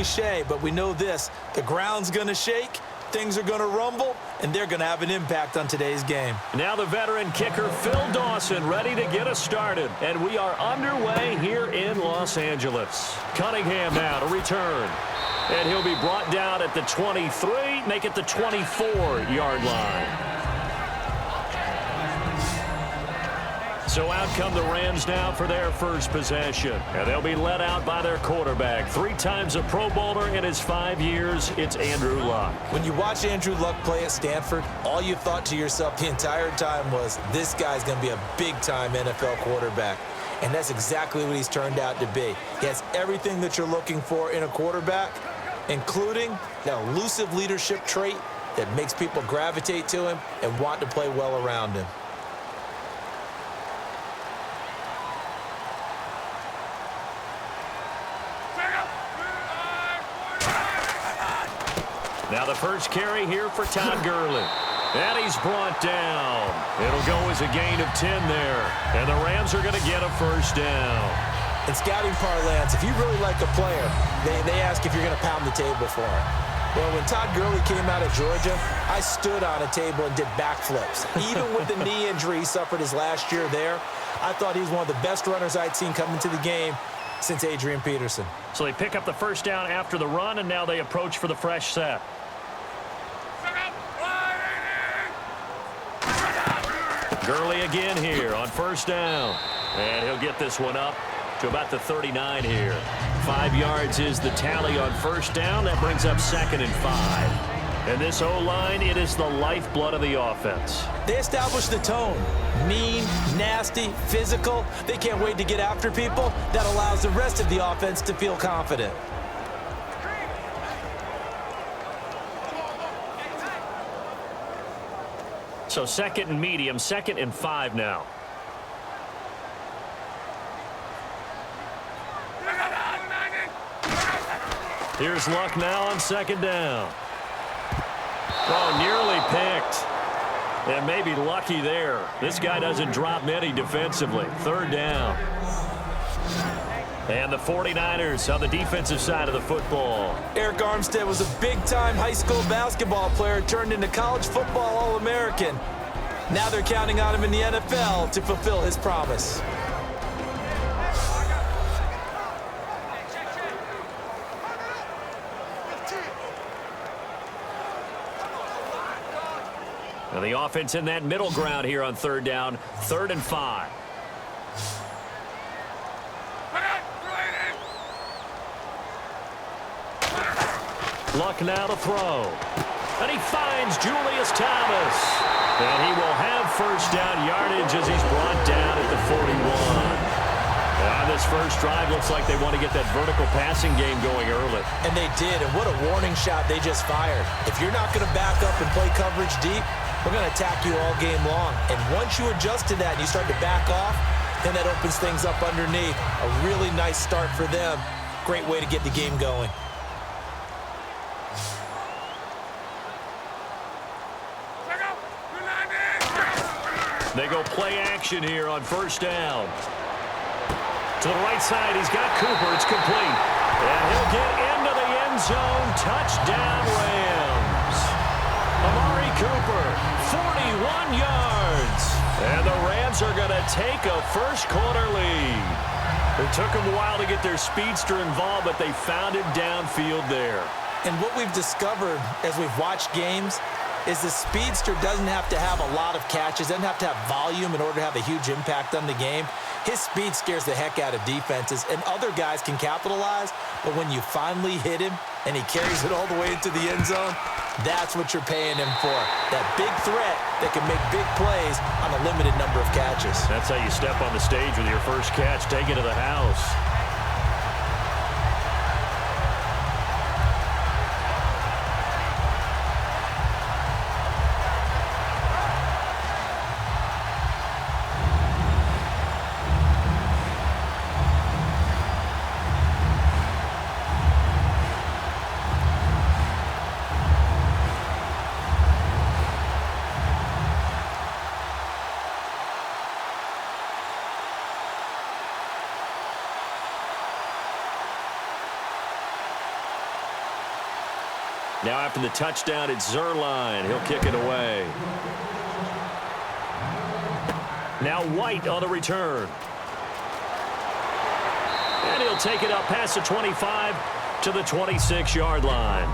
cliche, but we know this. The ground's going to shake, things are going to rumble, and they're going to have an impact on today's game. Now the veteran kicker, Phil Dawson, ready to get us started. And we are underway here in Los Angeles. Cunningham now to return. And he'll be brought down at the 23, make it the 24-yard line. So out come the Rams now for their first possession. And they'll be led out by their quarterback. 3 times a Pro Bowler in his 5 years, it's Andrew Luck. When you watch Andrew Luck play at Stanford, all you thought to yourself the entire time was, this guy's going to be a big-time NFL quarterback. And that's exactly what he's turned out to be. He has everything that you're looking for in a quarterback, including that elusive leadership trait that makes people gravitate to him and want to play well around him. Now the first carry here for Todd Gurley. And he's brought down. It'll go as a gain of 10 there. And the Rams are going to get a first down. In scouting parlance, if you really like a player, they ask if you're going to pound the table for him. Well, when Todd Gurley came out of Georgia, I stood on a table and did backflips. Even with the knee injury he suffered his last year there, I thought he was one of the best runners I'd seen come into the game since Adrian Peterson. So they pick up the first down after the run, and now they approach for the fresh set. Gurley again here on first down. And he'll get this one up to about the 39 here. 5 yards is the tally on first down. That brings up 2nd and 5. And this O-line, it is the lifeblood of the offense. They establish the tone. Mean, nasty, physical. They can't wait to get after people. That allows the rest of the offense to feel confident. So 2nd and medium, 2nd and 5 now. Here's Luck now on 2nd down. Oh, nearly picked. And maybe lucky there. This guy doesn't drop many defensively. 3rd down. And the 49ers on the defensive side of the football. Eric Armstead was a big-time high school basketball player, turned into college football All-American. Now they're counting on him in the NFL to fulfill his promise. Now the offense in that middle ground here on 3rd down, 3rd and 5. Luck now to throw. And he finds Julius Thomas. And he will have first down yardage as he's brought down at the 41. On this first drive, looks like they want to get that vertical passing game going early. And they did, and what a warning shot they just fired. If you're not going to back up and play coverage deep, we're going to attack you all game long. And once you adjust to that and you start to back off, then that opens things up underneath. A really nice start for them. Great way to get the game going. They go play action here on first down. To the right side, he's got Cooper. It's complete. And he'll get into the end zone. Touchdown, Rams. AMARI Cooper, 41 yards. And the Rams are going to take a first-quarter lead. It took them a while to get their speedster involved, but they found him downfield there. And what we've discovered as we've watched games is the speedster doesn't have to have a lot of catches, doesn't have to have volume in order to have a huge impact on the game. His speed scares the heck out of defenses, and other guys can capitalize, but when you finally hit him and he carries it all the way into the end zone, that's what you're paying him for. That big threat that can make big plays on a limited number of catches. That's how you step on the stage with your first catch, take it to the house. Now after the touchdown, it's Zerline. He'll kick it away. Now White on the return. And he'll take it up past the 25 to the 26-yard line.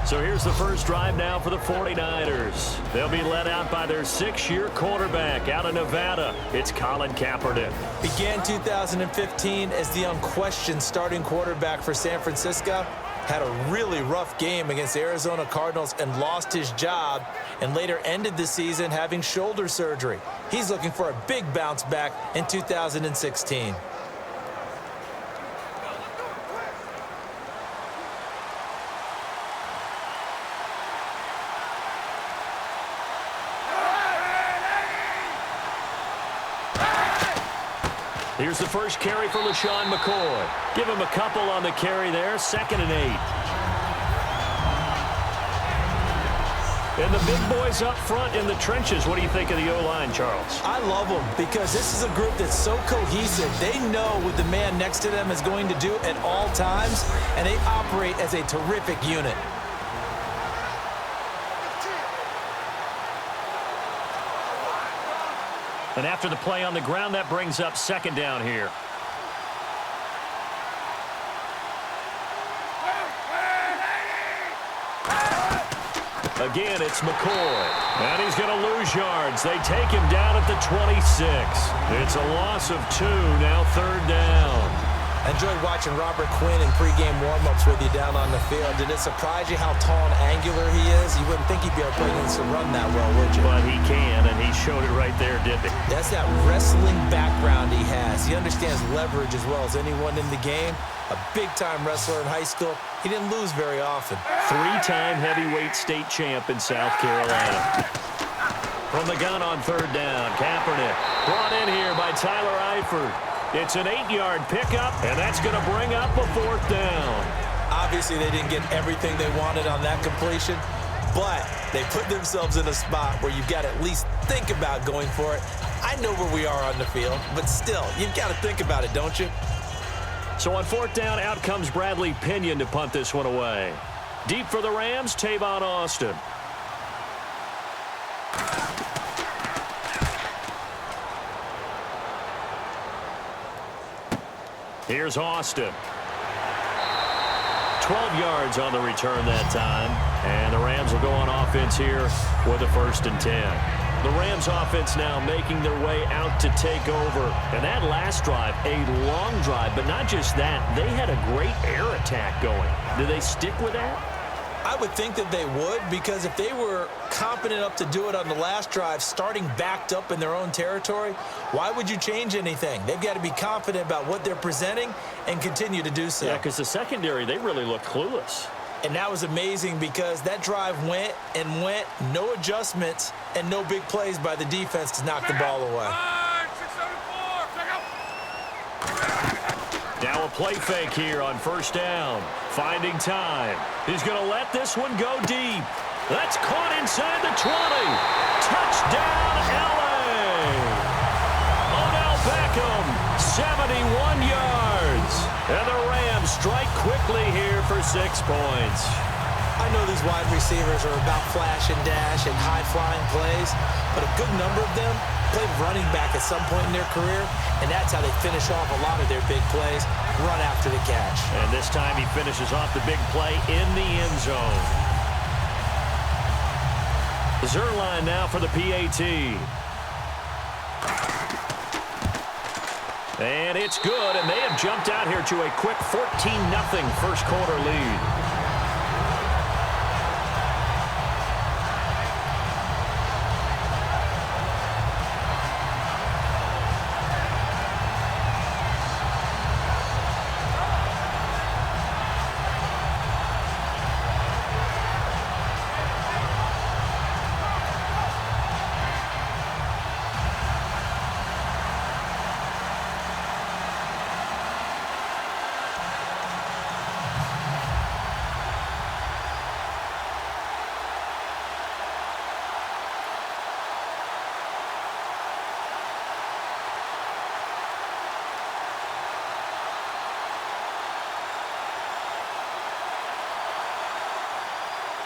So here's the first drive now for the 49ers. They'll be led out by their 6-year quarterback out of Nevada. It's Colin Kaepernick. Began 2015 as the unquestioned starting quarterback for San Francisco. Had a really rough game against the Arizona Cardinals and lost his job, and later ended the season having shoulder surgery. He's looking for a big bounce back in 2016. Here's the first carry for LaShawn McCoy. Give him a couple on the carry there. 2nd and 8. And the big boys up front in the trenches. What do you think of the O-line, Charles? I love them because this is a group that's so cohesive. They know what the man next to them is going to do at all times, and they operate as a terrific unit. And after the play on the ground, that brings up 2nd down here. Again, it's McCoy. And he's going to lose yards. They take him down at the 26. It's a loss of 2, now 3rd down. I enjoyed watching Robert Quinn in pregame warm-ups with you down on the field. Did it surprise you how tall and angular he is? You wouldn't think he'd be able to play against the run that well, would you? But he can, and he showed it right there, didn't he? That's that wrestling background he has. He understands leverage as well as anyone in the game. A big-time wrestler in high school. He didn't lose very often. 3-time heavyweight state champ in South Carolina. From the gun on 3rd down, Kaepernick brought in here by Tyler Eifert. It's an 8-yard pickup, and that's going to bring up a 4th down. Obviously, they didn't get everything they wanted on that completion, but they put themselves in a spot where you've got to at least think about going for it. I know where we are on the field, but still, you've got to think about it, don't you? So on 4th down, out comes Bradley Pinion to punt this one away. Deep for the Rams, Tavon Austin. Here's Austin. 12 yards on the return that time. And the Rams will go on offense here with a 1st and 10. The Rams offense now making their way out to take over. And that last drive, a long drive, but not just that. They had a great air attack going. Do they stick with that? I would think that they would, because if they were competent enough to do it on the last drive, starting backed up in their own territory, why would you change anything? They've got to be confident about what they're presenting and continue to do so. Yeah, because the secondary, they really look clueless. And that was amazing because that drive went and went, no adjustments and no big plays by the defense to knock the ball away. Now a play fake here on 1st down. Finding time. He's going to let this one go deep. That's caught inside the 20. Touchdown, L.A. Odell Beckham, 71 yards. And the Rams strike quickly here for 6 points. I know these wide receivers are about flash and dash and high-flying plays, but a good number of them played running back at some point in their career, and that's how they finish off a lot of their big plays, run after the catch. And this time he finishes off the big play in the end zone. Zerline now for the PAT. And it's good, and they have jumped out here to a quick 14-0 first quarter lead.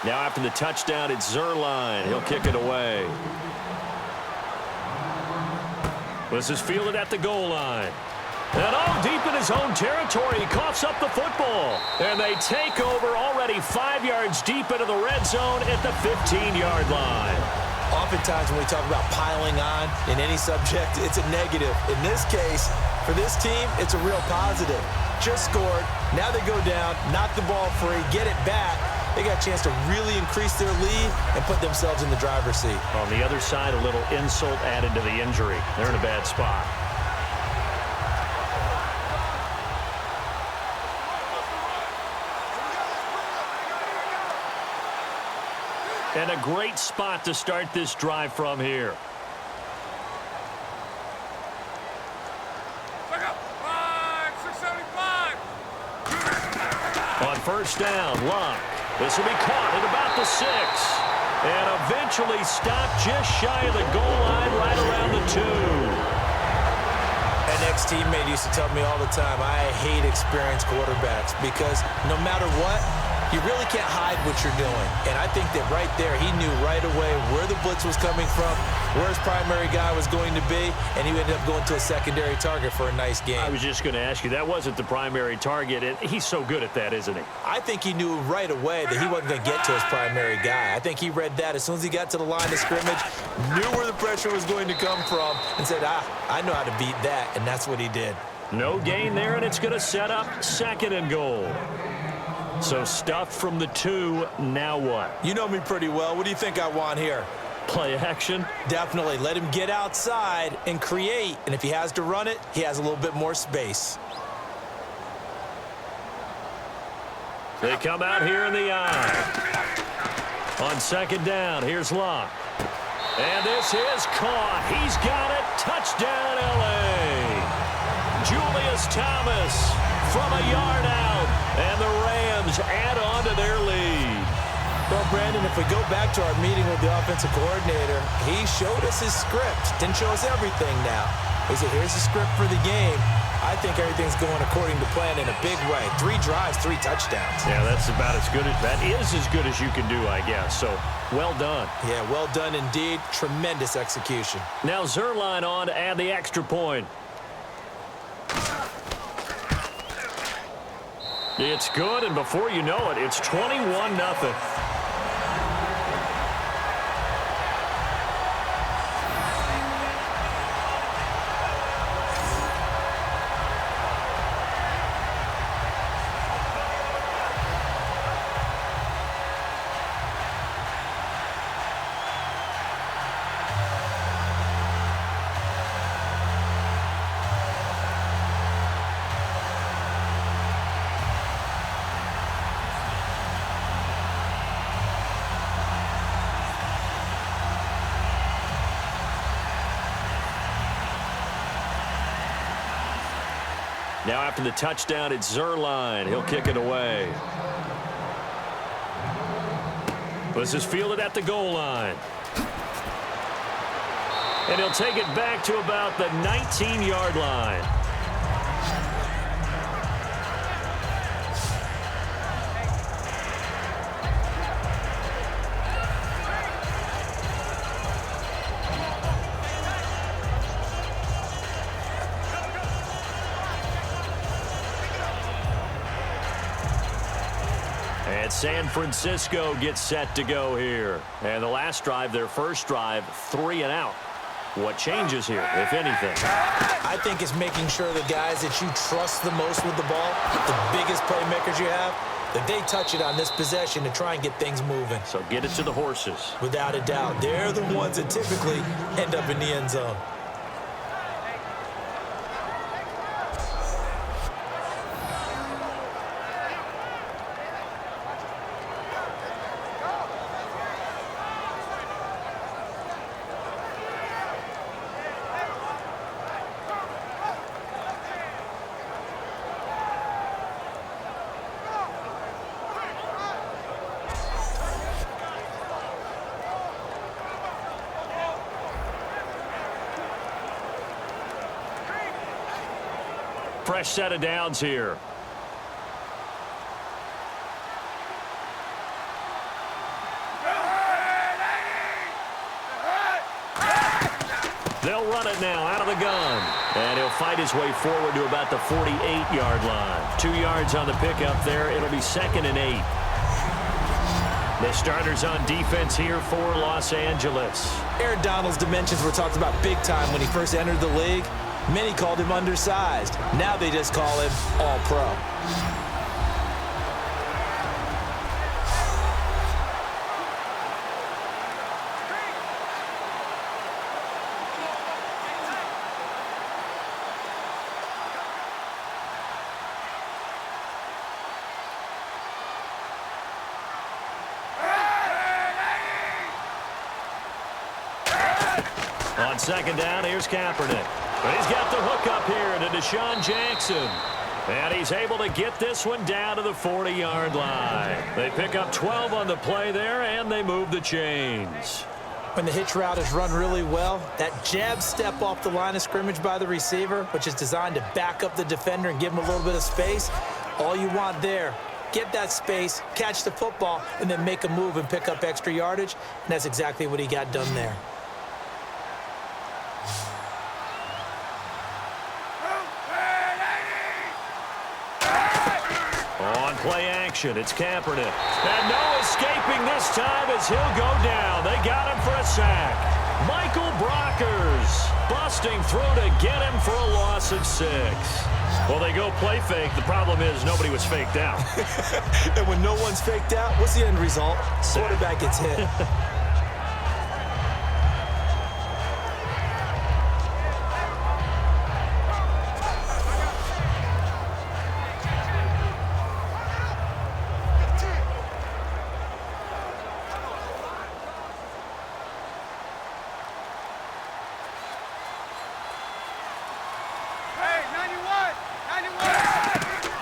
Now after the touchdown, it's Zerline. He'll kick it away. This is fielded at the goal line. And deep in his own territory, he coughs up the football. And they take over already 5 yards deep into the red zone at the 15-yard line. Oftentimes when we talk about piling on in any subject, it's a negative. In this case, for this team, it's a real positive. Just scored. Now they go down, knock the ball free, get it back. They got a chance to really increase their lead and put themselves in the driver's seat. On the other side, a little insult added to the injury. They're in a bad spot. And a great spot to start this drive from here. On first down, Luck. This will be caught at about the 6. And eventually stopped just shy of the goal line right around the 2. An ex-teammate used to tell me all the time, I hate experienced quarterbacks because no matter what, you really can't hide what you're doing. And I think that right there, he knew right away where the blitz was coming from, where his primary guy was going to be, and he ended up going to a secondary target for a nice game. I was just going to ask you, that wasn't the primary target, and he's so good at that, isn't he? I think he knew right away that he wasn't going to get to his primary guy. I think he read that as soon as he got to the line of scrimmage, knew where the pressure was going to come from, and said, I know how to beat that, and that's what he did. No gain there, and it's going to set up 2nd and goal. So stuffed from the 2, now what? You know me pretty well. What do you think I want here? Play action? Definitely. Let him get outside and create. And if he has to run it, he has a little bit more space. They come out here in the eye. On 2nd down, here's Luck. And this is caught. He's got it. Touchdown, L.A. Julius Thomas from a yard out. And the Rams add on to their lead. Well, Brandon, if we go back to our meeting with the offensive coordinator, he showed us his script. Didn't show us everything now. He said, here's the script for the game. I think everything's going according to plan in a big way. 3 drives, 3 touchdowns. Yeah, that's about as good as you can do, I guess. So, well done. Yeah, well done indeed. Tremendous execution. Now Zerline on to add the extra point. It's good, and before you know it, it's 21-0. Now after the touchdown, it's Zerline. He'll kick it away. This is fielded at the goal line. And he'll take it back to about the 19-yard line. And San Francisco gets set to go here. And the last drive, their first drive, 3 and out. What changes here, if anything? I think it's making sure the guys that you trust the most with the ball, the biggest playmakers you have, that they touch it on this possession to try and get things moving. So get it to the horses. Without a doubt. They're the ones that typically end up in the end zone. Fresh set of downs here. the gun. And he'll fight his way forward to about the 48-yard line. 2 yards on the pickup there. It'll be 2nd and 8. The starters on defense here for Los Angeles. Aaron Donald's dimensions were talked about big time when he first entered the league. Many called him undersized. Now they just call him all-pro. On 2nd down, here's Kaepernick. But he's got the hook up here to Deshaun Jackson. And he's able to get this one down to the 40-yard line. They pick up 12 on the play there, and they move the chains. When the hitch route is run really well, that jab step off the line of scrimmage by the receiver, which is designed to back up the defender and give him a little bit of space, all you want there, get that space, catch the football, and then make a move and pick up extra yardage. And that's exactly what he got done there. On play action, it's Kaepernick. And no escaping this time as he'll go down. They got him for a sack. Michael Brockers busting through to get him for a loss of 6. Well, they go play fake. The problem is nobody was faked out. And when no one's faked out, what's the end result? Quarterback gets hit.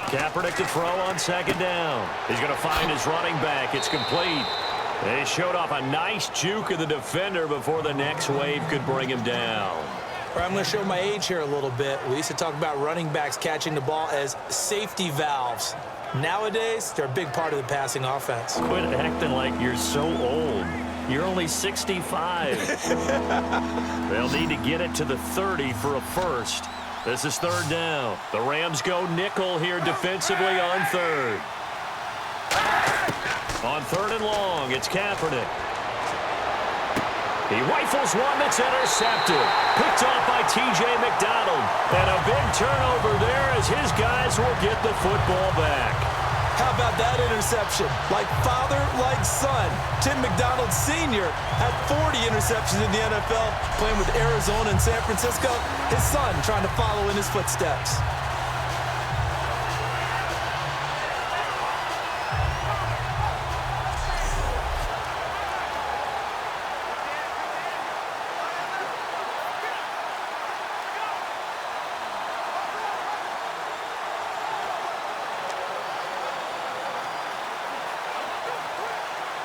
Kaepernick to throw on 2nd down. He's going to find his running back. It's complete. They showed off a nice juke of the defender before the next wave could bring him down. I'm going to show my age here a little bit. We used to talk about running backs catching the ball as safety valves. Nowadays, they're a big part of the passing offense. Quit acting like you're so old. You're only 65. They'll need to get it to the 30 for a first. This is 3rd down. The Rams go nickel here defensively on 3rd. On 3rd and long, it's Kaepernick. He rifles one that's intercepted. Picked off by T.J. McDonald. And a big turnover there as his guys will get the football back. How about that interception? Like father, like son. Tim McDonald Sr. had 40 interceptions in the NFL, playing with Arizona and San Francisco. His son trying to follow in his footsteps.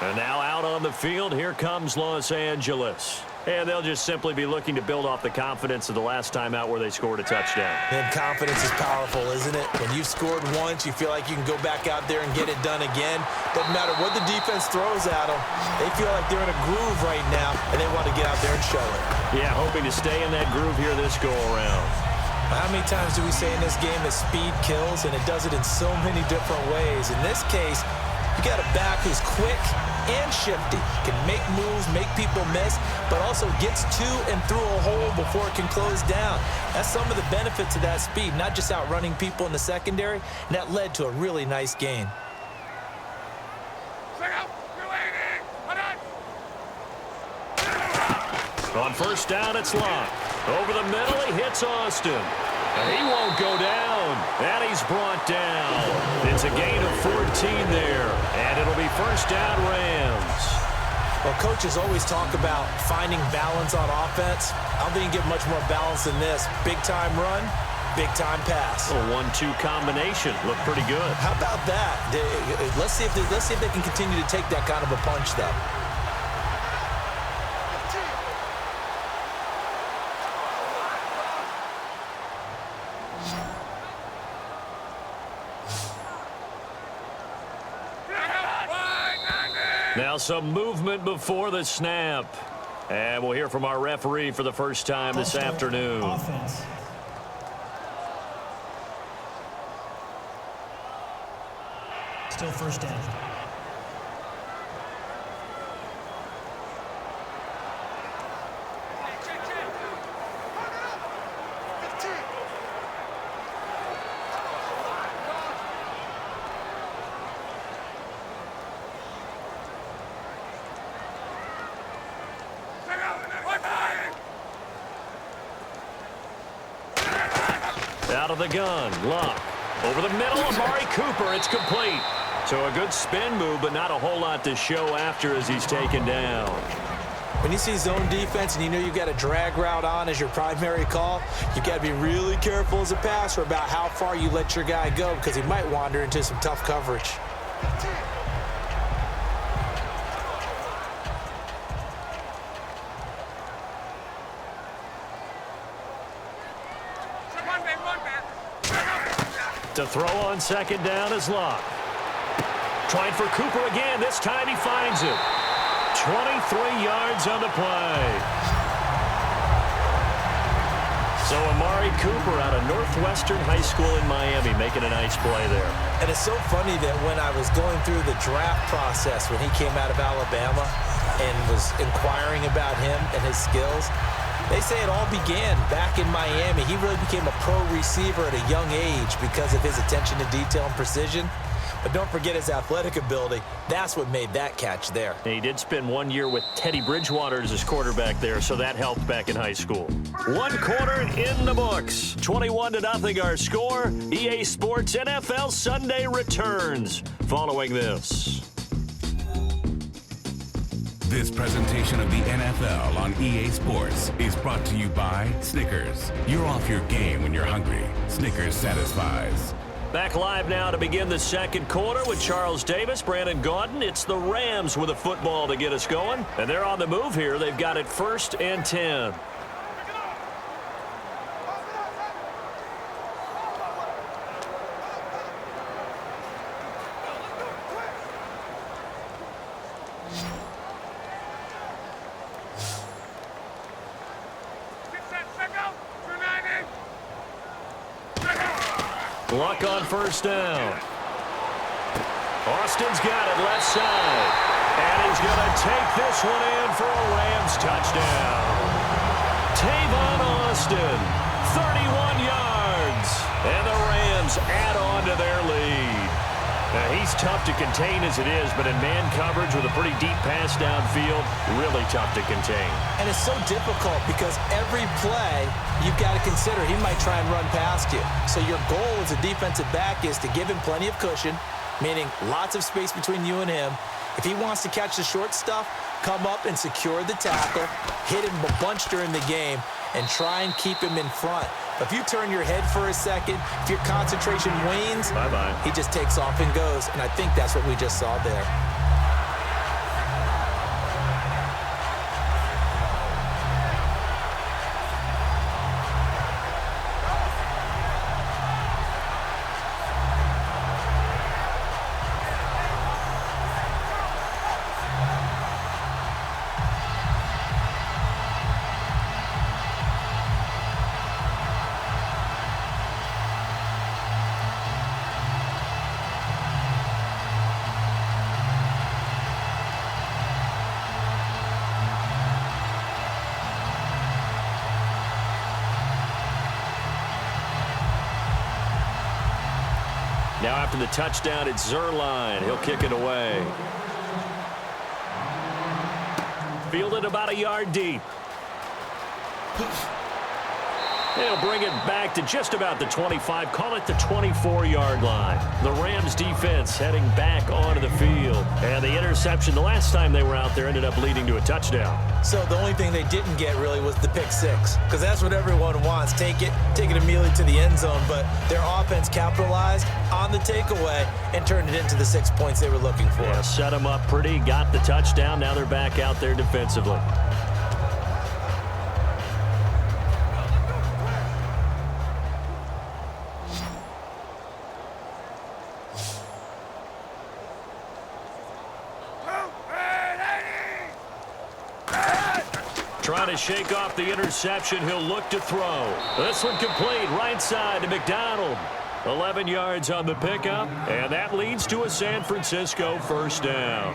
And now out on the field, here comes Los Angeles. And they'll just simply be looking to build off the confidence of the last time out where they scored a touchdown. And confidence is powerful, isn't it? When you've scored once, you feel like you can go back out there and get it done again. Doesn't matter what the defense throws at them. They feel like they're in a groove right now, and they want to get out there and show it. Yeah, hoping to stay in that groove here this go-around. How many times do we say in this game that speed kills, and it does it in so many different ways? In this case, you got a back who's quick and shifty, can make moves, make people miss, but also gets to and through a hole before it can close down. That's some of the benefits of that speed, not just outrunning people in the secondary, and that led to a really nice gain. On 1st down, it's Locke. Over the middle, he hits Austin. And he won't go down. And he's brought down. It's a gain of 14 there. And it'll be 1st down Rams. Well, coaches always talk about finding balance on offense. I don't think you get much more balance than this. Big-time run, big-time pass. A 1-2 combination. Looked pretty good. How about that? Let's see if they can continue to take that kind of a punch, though. Now some movement before the snap. And we'll hear from our referee for the first time this afternoon. Offense. Still first down. Out of the gun, Luck. Over the middle, Amari Cooper, it's complete. So a good spin move, but not a whole lot to show after as he's taken down. When you see zone defense and you know you've got a drag route on as your primary call, you've got to be really careful as a passer about how far you let your guy go because he might wander into some tough coverage. To throw on second down is Luck. Trying for Cooper again. This time he finds it. 23 yards on the play. So Amari Cooper out of Northwestern High School in Miami making a nice play there. And it's so funny that when I was going through the draft process when he came out of Alabama and was inquiring about him and his skills, they say it all began back in Miami. He really became a pro receiver at a young age because of his attention to detail and precision. But don't forget his athletic ability. That's what made that catch there. And he did spend 1 year with Teddy Bridgewater as his quarterback there, so that helped back in high school. 1 quarter in the books. 21-0 our score. EA Sports NFL Sunday returns following this. This presentation of the NFL on EA Sports is brought to you by Snickers. You're off your game when you're hungry. Snickers satisfies. Back live now to begin the second quarter with Charles Davis, Brandon Gaudin. It's the Rams with a football to get us going. And they're on the move here. They've got it 1st and 10. Luck on 1st down. Austin's got it left side. And he's going to take this one in for a Rams touchdown. Tavon Austin, 31 yards. And the Rams add on to their lead. Now, he's tough to contain as it is, but in man coverage with a pretty deep pass downfield, really tough to contain. And it's so difficult because every play you've got to consider he might try and run past you. So your goal as a defensive back is to give him plenty of cushion, meaning lots of space between you and him. If he wants to catch the short stuff, come up and secure the tackle, hit him a bunch during the game, and try and keep him in front. If you turn your head for a second, if your concentration wanes, bye-bye. He just takes off and goes, and I think that's what we just saw there. Now after the touchdown, it's Zerline. He'll kick it away. Fielded about a yard deep. They'll bring it back to just about the 25. Call it the 24-yard line. The Rams defense heading back onto the field. And the interception the last time they were out there ended up leading to a touchdown. So the only thing they didn't get really was the pick six, because that's what everyone wants. Take it immediately to the end zone. But their offense capitalized on the takeaway and turned it into the 6 points they were looking for. Yeah, set them up pretty, got the touchdown. Now they're back out there defensively. Trying to shake off the interception. He'll look to throw. This one complete right side to McDonald. 11 yards on the pickup, and that leads to a San Francisco first down.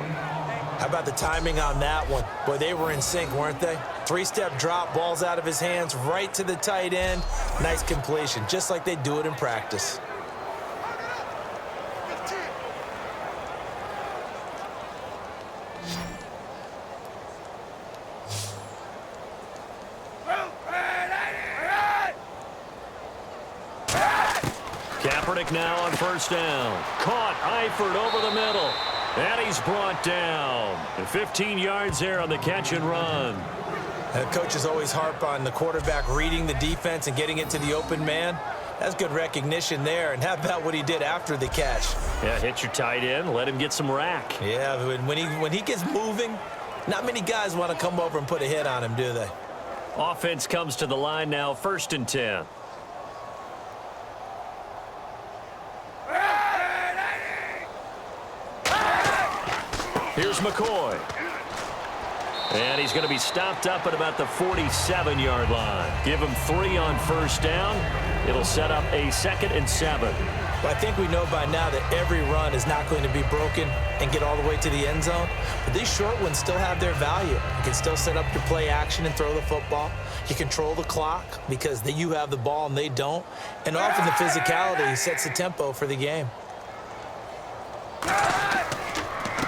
How about the timing on that one? Boy, they were in sync, weren't they? Three-step drop, balls out of his hands, right to the tight end. Nice completion, just like they do it in practice. Kaepernick now on first down. Caught, Eifert over the middle. And he's brought down. 15 yards there on the catch and run. Coaches always harp on the quarterback reading the defense and getting it to the open man. That's good recognition there. And how about what he did after the catch? Yeah, hit your tight end, let him get some rack. Yeah, when he gets moving, not many guys want to come over and put a hit on him, do they? Offense comes to the line now, 1st and 10. Here's McCoy. And he's going to be stopped up at about the 47-yard line. Give him 3 on first down. It'll set up a 2nd and 7. Well, I think we know by now that every run is not going to be broken and get all the way to the end zone. But these short ones still have their value. You can still set up your play action and throw the football. You control the clock because you have the ball and they don't. And often the physicality sets the tempo for the game.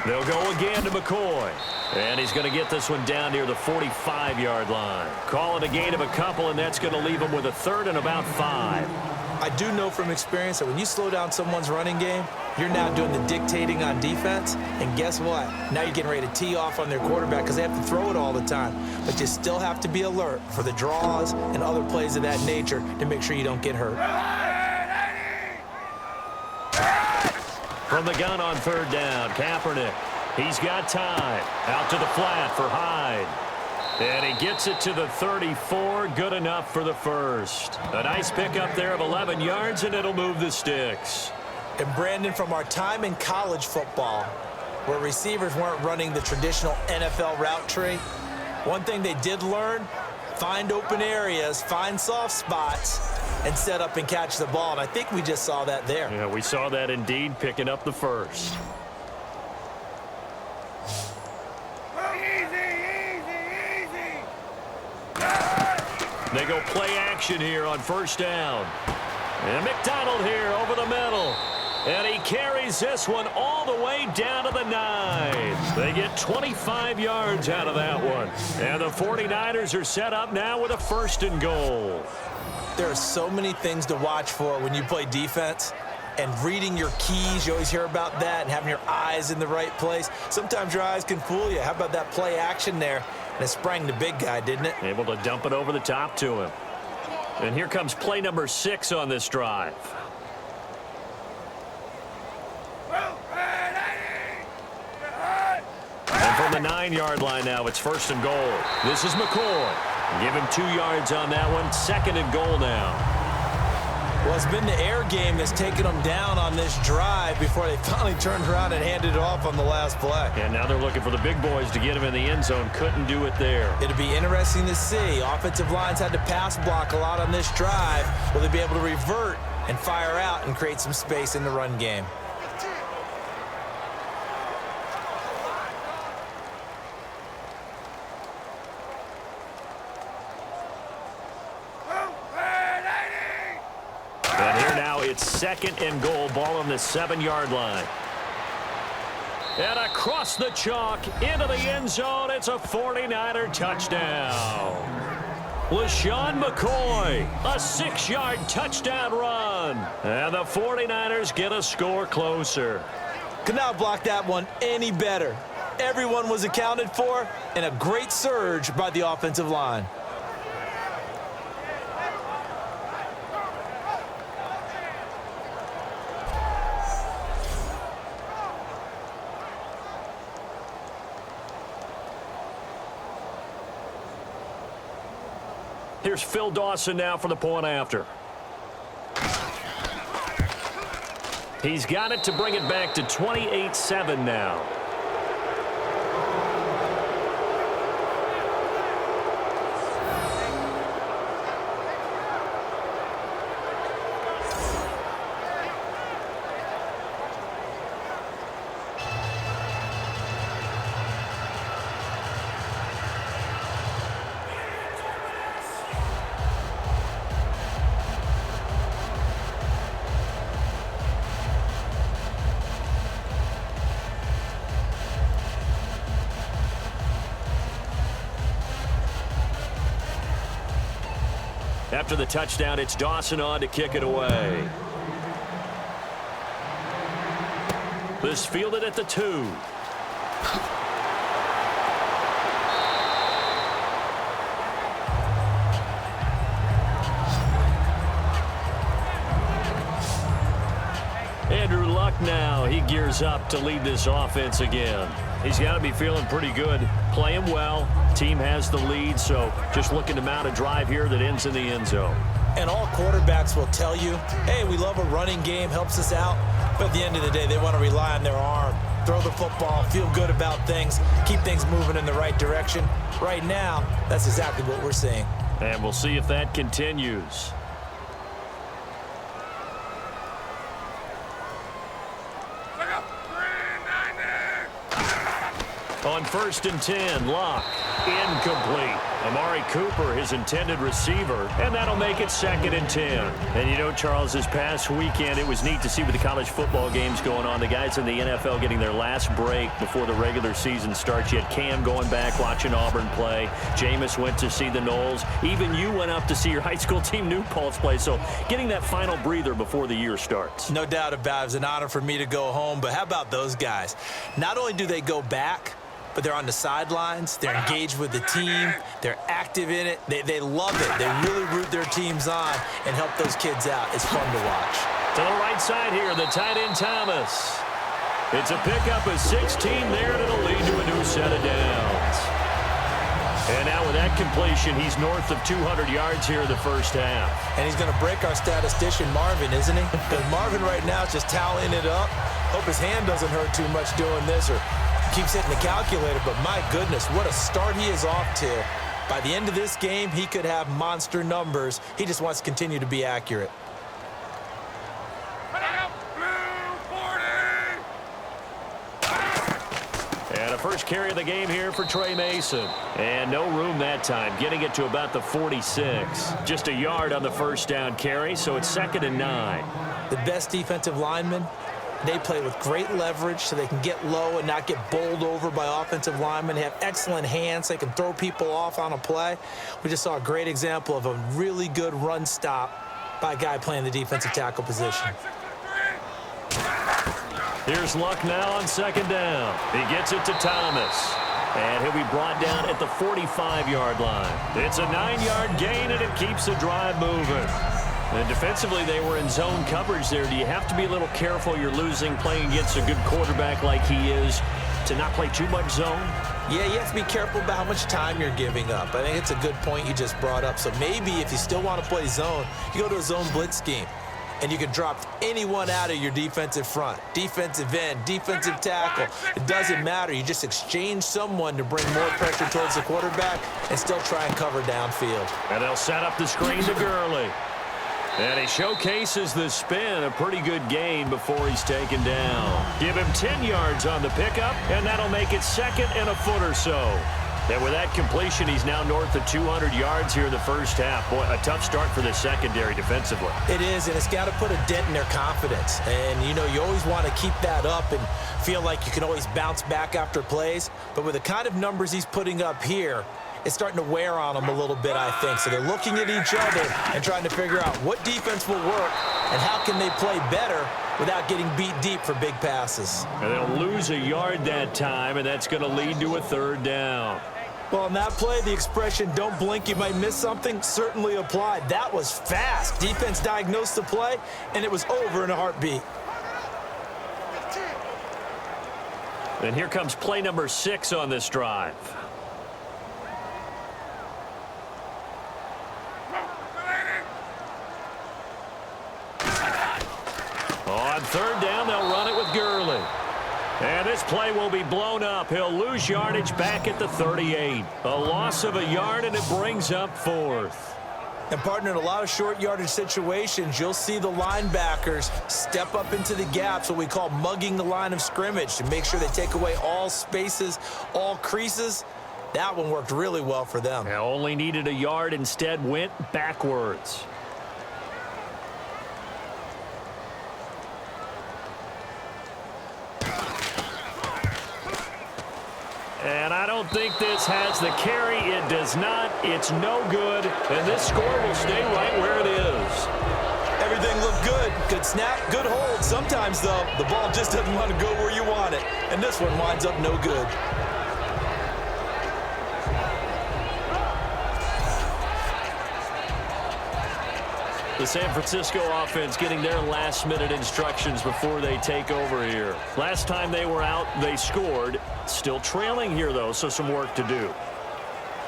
They'll go again to McCoy. And he's going to get this one down near the 45-yard line. Call it a gain of a couple, and that's going to leave him with a 3rd and about 5. I do know from experience that when you slow down someone's running game, you're now doing the dictating on defense. And guess what? Now you're getting ready to tee off on their quarterback because they have to throw it all the time. But you still have to be alert for the draws and other plays of that nature to make sure you don't get hurt. From the gun on 3rd down, Kaepernick. He's got time. Out to the flat for Hyde. And he gets it to the 34. Good enough for the first. A nice pickup there of 11 yards, and it'll move the sticks. And Brandon, from our time in college football, where receivers weren't running the traditional NFL route tree, one thing they did learn, find open areas, find soft spots, and set up and catch the ball. And I think we just saw that there. Yeah, we saw that indeed, picking up the first. They go play action here on first down. And McDonald here over the middle. And he carries this one all the way down to the 9. They get 25 yards out of that one. And the 49ers are set up now with a 1st and goal. There are so many things to watch for when you play defense. And reading your keys, you always hear about that, and having your eyes in the right place. Sometimes your eyes can fool you. How about that play action there? And it sprang the big guy, didn't it? Able to dump it over the top to him. And here comes play number 6 on this drive. And from the 9-yard line now, it's 1st and goal. This is McCoy. Give him 2 yards on that one. 2nd and goal now. Well, it's been the air game that's taken them down on this drive before they finally turned around and handed it off on the last play. And now they're looking for the big boys to get him in the end zone. Couldn't do it there. It'll be interesting to see. Offensive lines had to pass block a lot on this drive. Will they be able to revert and fire out and create some space in the run game? And here now it's 2nd and goal. Ball on the 7-yard line. And across the chalk into the end zone. It's a 49er touchdown. LaShawn McCoy, a 6-yard touchdown run. And the 49ers get a score closer. Could not block that one any better. Everyone was accounted for, and a great surge by the offensive line. Here's Phil Dawson now for the point after. He's got it to bring it back to 28-7 now. After the touchdown, it's Dawson on to kick it away. This fielded at the 2. Andrew Luck now. He gears up to lead this offense again. He's got to be feeling pretty good. Playing well. Team has the lead, so just looking to mount a drive here that ends in the end zone. And all quarterbacks will tell you, hey, we love a running game, helps us out. But at the end of the day, they want to rely on their arm, throw the football, feel good about things, keep things moving in the right direction. Right now, that's exactly what we're seeing. And we'll see if that continues. On 1st and 10, Locke, incomplete. Amari Cooper, his intended receiver, and that'll make it 2nd and 10. And you know, Charles, this past weekend, it was neat to see with the college football games going on. The guys in the NFL getting their last break before the regular season starts. You had Cam going back, watching Auburn play. Jameis went to see the Knowles. Even you went up to see your high school team, New Paltz, play. So getting that final breather before the year starts. No doubt about it. It was an honor for me to go home. But how about those guys? Not only do they go back, but they're on the sidelines. They're engaged with the team. They're active in it. They love it. They really root their teams on and help those kids out. It's fun to watch. To the right side here, the tight end Thomas. It's a pickup of 16 there, and it'll lead to a new set of downs. And now with that completion, he's north of 200 yards here in the first half. And he's going to break our statistician, Marvin, isn't he? Because Marvin right now is just tallying it up. Hope his hand doesn't hurt too much doing this, or keeps hitting the calculator, but my goodness, what a start he is off to. By the end of this game, he could have monster numbers. He just wants to continue to be accurate. And a first carry of the game here for Trey Mason. And no room that time, getting it to about the 46. Just a yard on the first down carry, so it's 2nd and 9. The best defensive linemen, they play with great leverage so they can get low and not get bowled over by offensive linemen. They have excellent hands. They can throw people off on a play. We just saw a great example of a really good run stop by a guy playing the defensive tackle position. Here's Luck now on 2nd down. He gets it to Thomas. And he'll be brought down at the 45-yard line. It's a 9-yard gain, and it keeps the drive moving. And defensively, they were in zone coverage there. Do you have to be a little careful? You're losing, playing against a good quarterback like he is, to not play too much zone? Yeah, you have to be careful about how much time you're giving up. I think it's a good point you just brought up. So maybe if you still want to play zone, you go to a zone blitz scheme, and you can drop anyone out of your defensive front, defensive end, defensive tackle. It doesn't matter. You just exchange someone to bring more pressure towards the quarterback and still try and cover downfield. And they'll set up the screen to Gurley. And he showcases the spin, a pretty good gain before he's taken down. Give him 10 yards on the pickup, and that'll make it 2nd and a foot or so. And with that completion, he's now north of 200 yards here in the first half. Boy, a tough start for the secondary defensively. It is, and it's got to put a dent in their confidence. And, you know, you always want to keep that up and feel like you can always bounce back after plays. But with the kind of numbers he's putting up here, it's starting to wear on them a little bit, I think. So they're looking at each other and trying to figure out what defense will work and how can they play better without getting beat deep for big passes. And they'll lose a yard that time, and that's going to lead to a 3rd down. Well, on that play, the expression, don't blink, you might miss something, certainly applied. That was fast. Defense diagnosed the play, and it was over in a heartbeat. And here comes play number 6 on this drive. On 3rd down, they'll run it with Gurley. And this play will be blown up. He'll lose yardage back at the 38. A loss of a yard, and it brings up 4th. And, partner, in a lot of short yardage situations, you'll see the linebackers step up into the gaps, what we call mugging the line of scrimmage, to make sure they take away all spaces, all creases. That one worked really well for them. They only needed a yard, instead went backwards. And I don't think this has the carry. It does not. It's no good. And this score will stay right where it is. Everything looked good. Good snap, good hold. Sometimes, though, the ball just doesn't want to go where you want it. And this one winds up no good. The San Francisco offense getting their last-minute instructions before they take over here. Last time they were out, they scored. Still trailing here, though, so some work to do.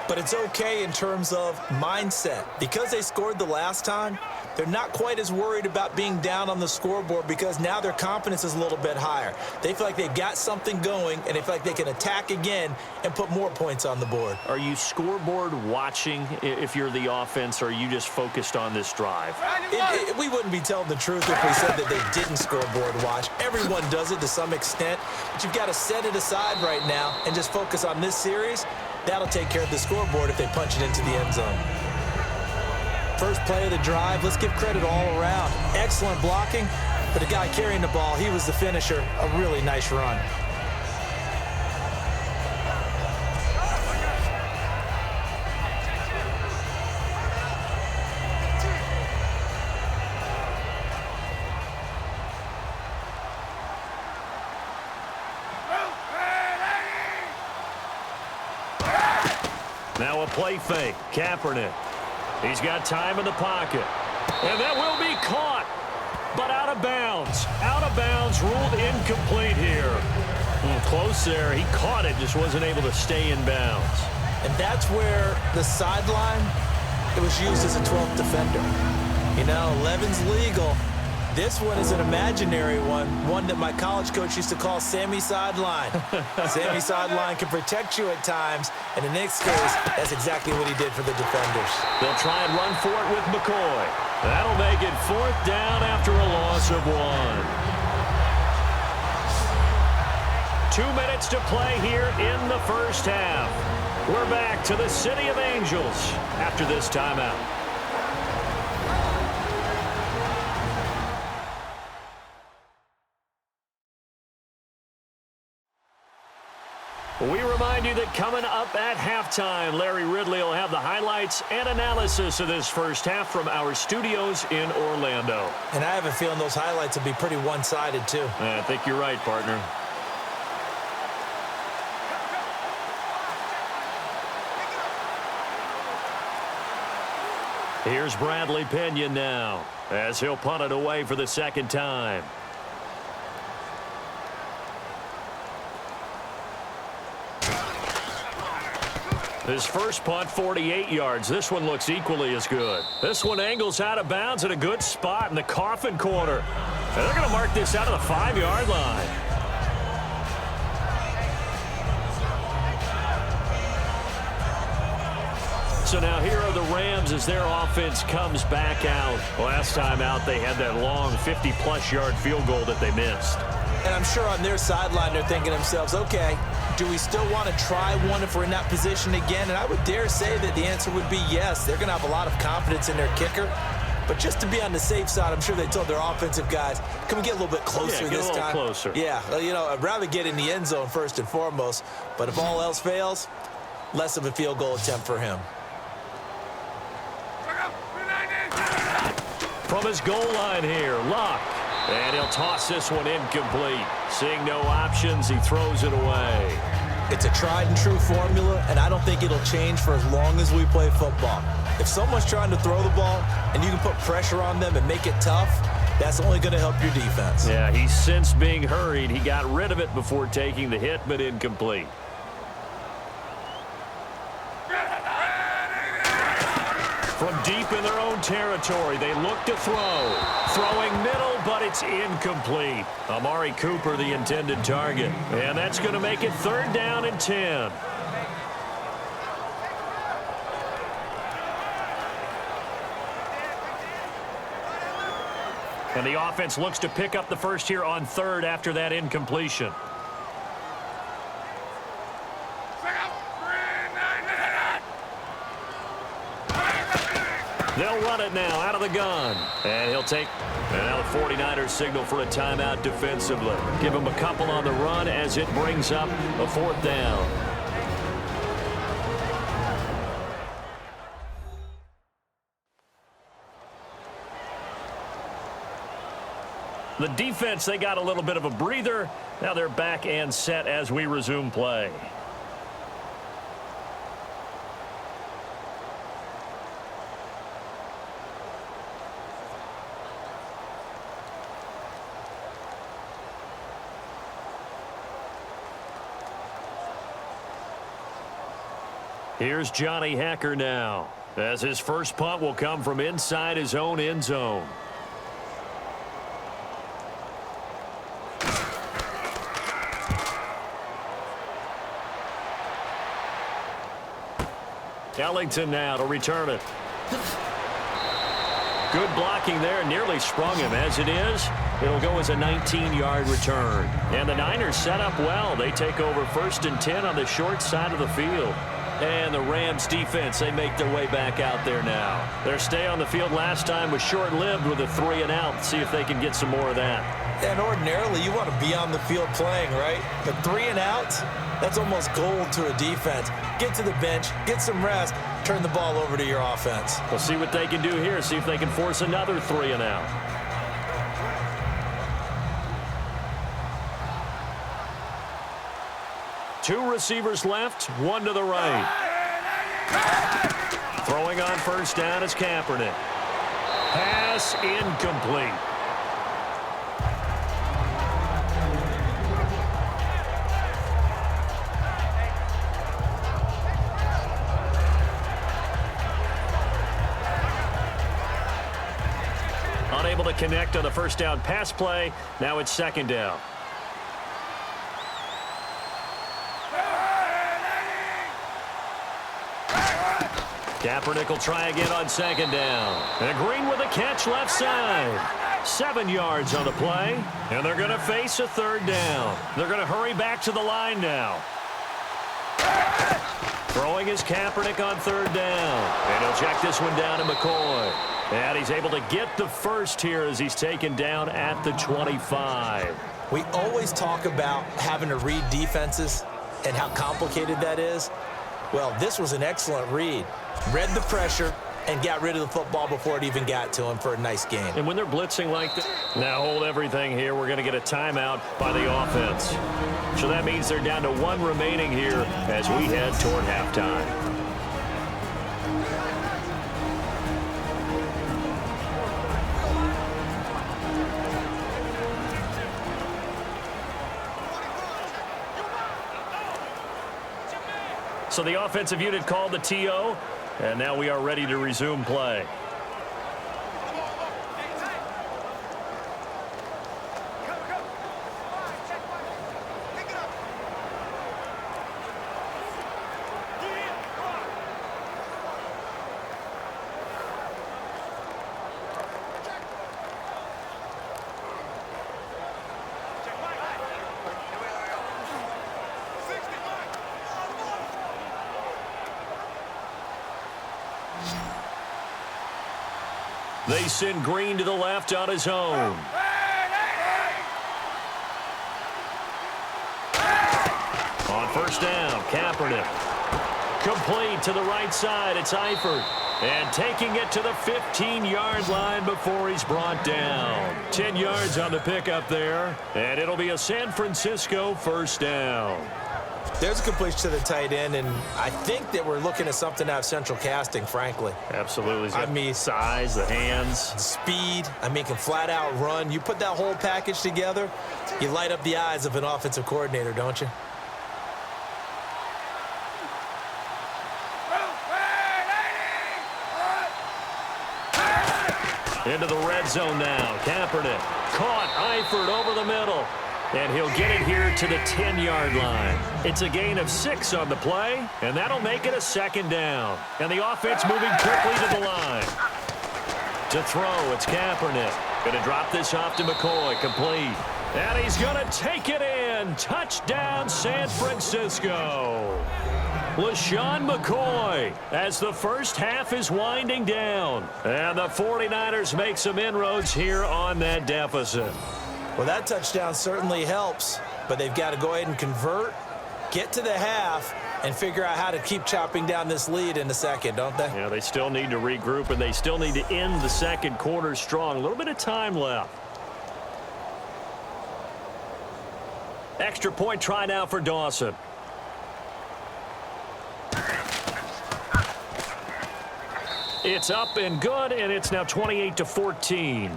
But it's okay in terms of mindset. Because they scored the last time, they're not quite as worried about being down on the scoreboard because now their confidence is a little bit higher. They feel like they've got something going, and they feel like they can attack again and put more points on the board. Are you scoreboard watching if you're the offense, or are you just focused on this drive? We wouldn't be telling the truth if we said that they didn't scoreboard watch. Everyone does it to some extent, but you've got to set it aside right now and just focus on this series. That'll take care of the scoreboard if they punch it into the end zone. First play of the drive, let's give credit all around. Excellent blocking, but the guy carrying the ball, he was the finisher. A really nice run. Now a play fake. Kaepernick. He's got time in the pocket. And that will be caught, but out of bounds. Out of bounds, ruled incomplete here. Close there. He caught it, just wasn't able to stay in bounds. And that's where the sideline, it was used as a 12th defender. You know, 11's legal. This one is an imaginary one that my college coach used to call Sammy Sideline. Sammy Sideline can protect you at times, and in this case, that's exactly what he did for the defenders. They'll try and run for it with McCoy. That'll make it 4th down after a loss of 1. 2 minutes to play here in the first half. We're back to the City of Angels after this timeout. We remind you that coming up at halftime, Larry Ridley will have the highlights and analysis of this first half from our studios in Orlando. And I have a feeling those highlights will be pretty one-sided, too. I think you're right, partner. Here's Bradley Pinion now, as he'll punt it away for the second time. His first punt, 48 yards. This one looks equally as good. This one angles out of bounds at a good spot in the coffin corner. And they're going to mark this out of the 5-yard line. So now here are the Rams as their offense comes back out. Last time out, they had that long 50-plus yard field goal that they missed. And I'm sure on their sideline they're thinking to themselves, okay, do we still want to try one if we're in that position again? And I would dare say that the answer would be yes. They're going to have a lot of confidence in their kicker. But just to be on the safe side, I'm sure they told their offensive guys, can we get a little bit closer this time? Yeah, get a little closer. Yeah, you know, I'd rather get in the end zone first and foremost. But if all else fails, less of a field goal attempt for him. From his goal line here, Luck. And he'll toss this one incomplete. Seeing no options, he throws it away. It's a tried-and-true formula, and I don't think it'll change for as long as we play football. If someone's trying to throw the ball and you can put pressure on them and make it tough, that's only going to help your defense. Yeah, he's since being hurried. He got rid of it before taking the hit, but incomplete. From deep in their own territory, they look to throw. Throwing middle, but it's incomplete. Amari Cooper, the intended target. And that's going to make it 3rd down and 10. And the offense looks to pick up the first here on 3rd after that incompletion. They'll run it now out of the gun. And he'll take, and now the 49ers signal for a timeout defensively. Give him a couple on the run as it brings up a 4th down. The defense, they got a little bit of a breather. Now they're back and set as we resume play. Here's Johnny Hacker now, as his first punt will come from inside his own end zone. Ellington now to return it. Good blocking there, nearly sprung him. As it is, it'll go as a 19-yard return. And the Niners set up well. They take over 1st and 10 on the short side of the field. And the Rams defense, they make their way back out there now. Their stay on the field last time was short-lived with a 3-and-out. See if they can get some more of that. And ordinarily, you want to be on the field playing, right? But 3-and-outs, that's almost gold to a defense. Get to the bench, get some rest, turn the ball over to your offense. We'll see what they can do here. See if they can force another 3-and-out. Two receivers left, one to the right. Throwing on first down is Kaepernick. Pass incomplete. Unable to connect on the first down pass play. Now it's 2nd down. Kaepernick will try again on 2nd down. And Green with a catch left side. 7 yards on the play. And they're going to face a 3rd down. They're going to hurry back to the line now. Throwing is Kaepernick on 3rd down. And he'll check this one down to McCoy. And he's able to get the first here as he's taken down at the 25. We always talk about having to read defenses and how complicated that is. Well, this was an excellent read. Read the pressure and got rid of the football before it even got to him for a nice game. And when they're blitzing like that, now hold everything here. We're going to get a timeout by the offense. So that means they're down to 1 remaining here as we head toward halftime. So the offensive unit called the TO, and now we are ready to resume play. They send Green to the left on his own. On first down, Kaepernick. Complete to the right side. It's Eifert. And taking it to the 15-yard line before he's brought down. 10 yards on the pickup there. And it'll be a San Francisco first down. There's a completion to the tight end, and I think that we're looking at something out of Central Casting, frankly. Absolutely. I mean, size, the hands. Speed. I mean, can flat out run. You put that whole package together, you light up the eyes of an offensive coordinator, don't you? Into the red zone now. Kaepernick caught Eifert over the middle. And he'll get it here to the 10-yard line. It's a gain of 6 on the play, and that'll make it a 2nd down. And the offense moving quickly to the line. To throw, it's Kaepernick. Going to drop this off to McCoy, complete. And he's going to take it in. Touchdown, San Francisco. LaShawn McCoy as the first half is winding down. And the 49ers make some inroads here on that deficit. Well, that touchdown certainly helps, but they've got to go ahead and convert, get to the half, and figure out how to keep chopping down this lead in the second, don't they? Yeah, they still need to regroup, and they still need to end the second quarter strong. A little bit of time left. Extra point try now for Dawson. It's up and good, and it's now 28-14.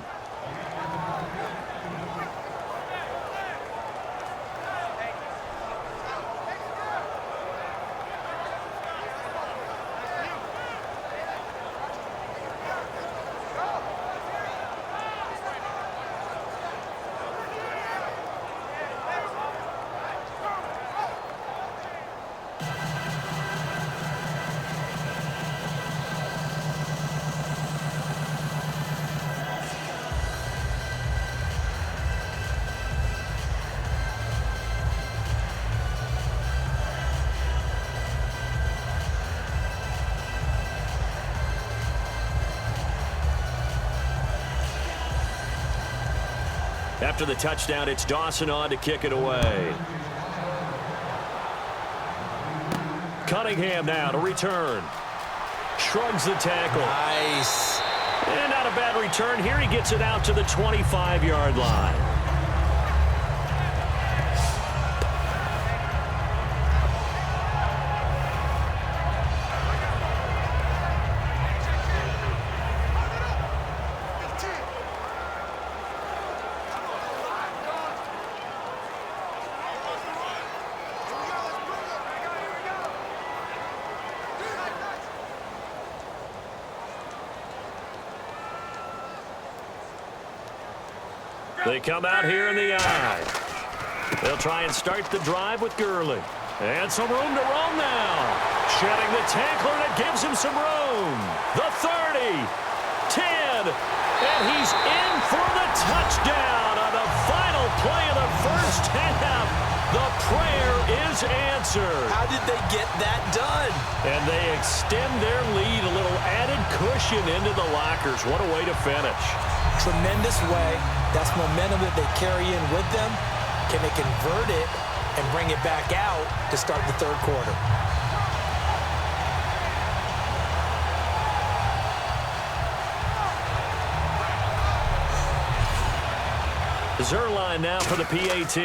After the touchdown, it's Dawson on to kick it away. Cunningham now to return. Shrugs the tackle. Nice. And not a bad return. Here he gets it out to the 25-yard line. They come out here in the eye. They'll try and start the drive with Gurley. And some room to roam now. Shedding the tackler, and it gives him some room. The 30, 10, and he's in for the touchdown on the final play of the first half. The prayer is answered. How did they get that done? And they extend their lead, a little added cushion into the lockers. What a way to finish. Tremendous way. That's momentum that they carry in with them. Can they convert it and bring it back out to start the third quarter? Zerline now for the PAT.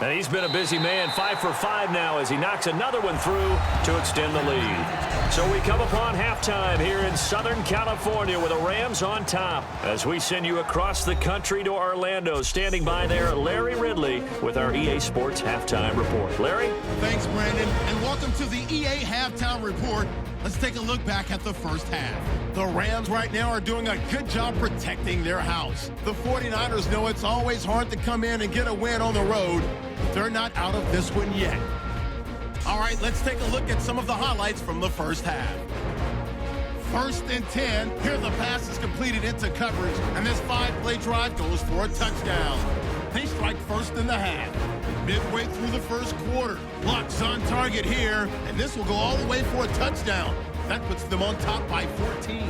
And he's been a busy man, 5 for 5 now as he knocks another one through to extend the lead. So we come upon halftime here in Southern California with the Rams on top as we send you across the country to Orlando. Standing by there, Larry Ridley with our EA Sports Halftime Report. Larry? Thanks, Brandon, and welcome to the EA Halftime Report. Let's take a look back at the first half. The Rams right now are doing a good job protecting their house. The 49ers know it's always hard to come in and get a win on the road, but they're not out of this one yet. All right, let's take a look at some of the highlights from the first half. 1st and 10. Here the pass is completed into coverage, and this 5-play drive goes for a touchdown. They strike first in the half. Midway through the first quarter, Luck's on target here, and this will go all the way for a touchdown. That puts them on top by 14.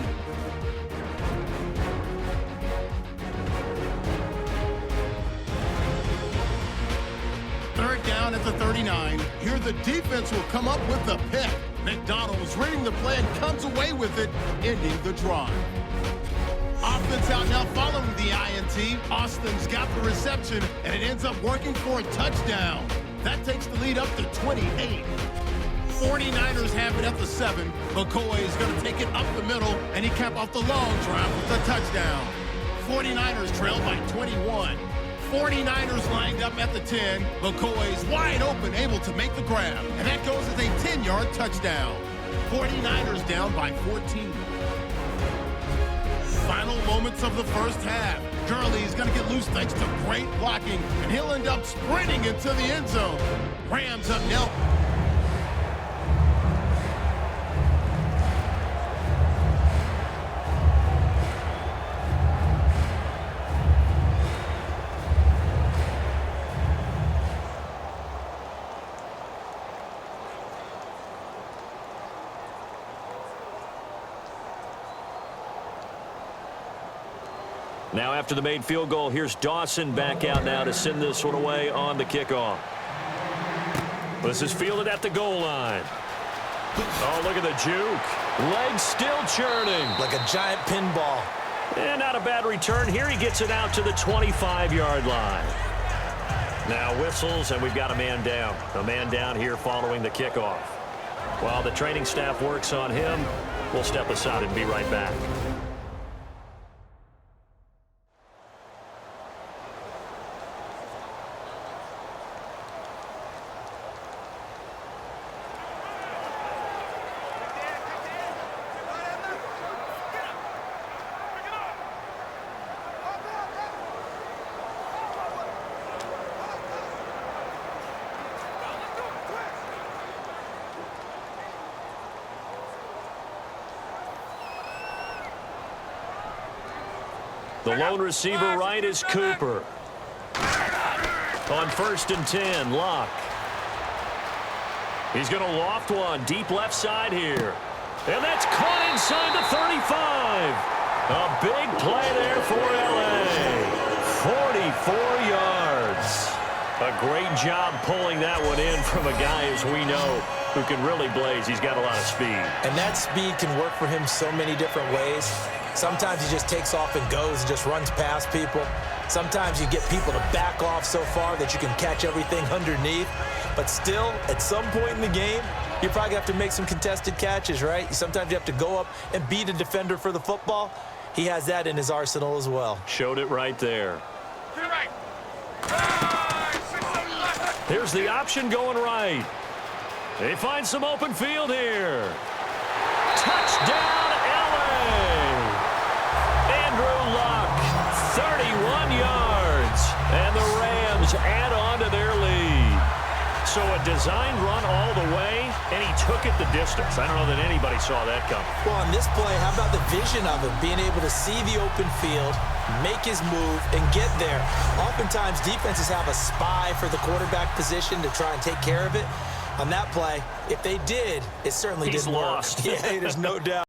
Third down at the 39. Here the defense will come up with the pick. McDonald's reading the play and comes away with it, ending the drive. Offense out now following the INT. Austin's got the reception, and it ends up working for a touchdown. That takes the lead up to 28. 49ers have it at the 7. McCoy is going to take it up the middle, and he capped off the long drive with a touchdown. 49ers trail by 21. 49ers lined up at the 10. McCoy's wide open, able to make the grab, and that goes as a 10-yard touchdown. 49ers down by 14. Final moments of the first half. Gurley's going to get loose thanks to great blocking, and he'll end up sprinting into the end zone. Rams up now. Now after the made field goal, here's Dawson back out now to send this one away on the kickoff. This is fielded at the goal line. Oh, look at the juke. Legs still churning. Like a giant pinball. And not a bad return. Here he gets it out to the 25-yard line. Now whistles, and we've got a man down. A man down here following the kickoff. While the training staff works on him, we'll step aside and be right back. The lone receiver right is Cooper. On 1st and 10, Locke. He's going to loft one deep left side here. And that's caught inside the 35. A big play there for L.A. 44 yards. A great job pulling that one in from a guy, as we know, who can really blaze. He's got a lot of speed. And that speed can work for him so many different ways. Sometimes he just takes off and goes and just runs past people. Sometimes you get people to back off so far that you can catch everything underneath. But still, at some point in the game, you're probably going to have to make some contested catches, right? Sometimes you have to go up and beat a defender for the football. He has that in his arsenal as well. Showed it right there. Here's the option going right. They find some open field here. Touchdown, L.A. Andrew Luck, 31 yards. And the Rams add on to their lead. So a design run all the way, and he took it the distance. I don't know that anybody saw that coming. Well, on this play, how about the vision of him, being able to see the open field, make his move, and get there. Oftentimes, defenses have a spy for the quarterback position to try and take care of it. On that play, if they did, it certainly didn't work. He's lost. Yeah, there's no doubt.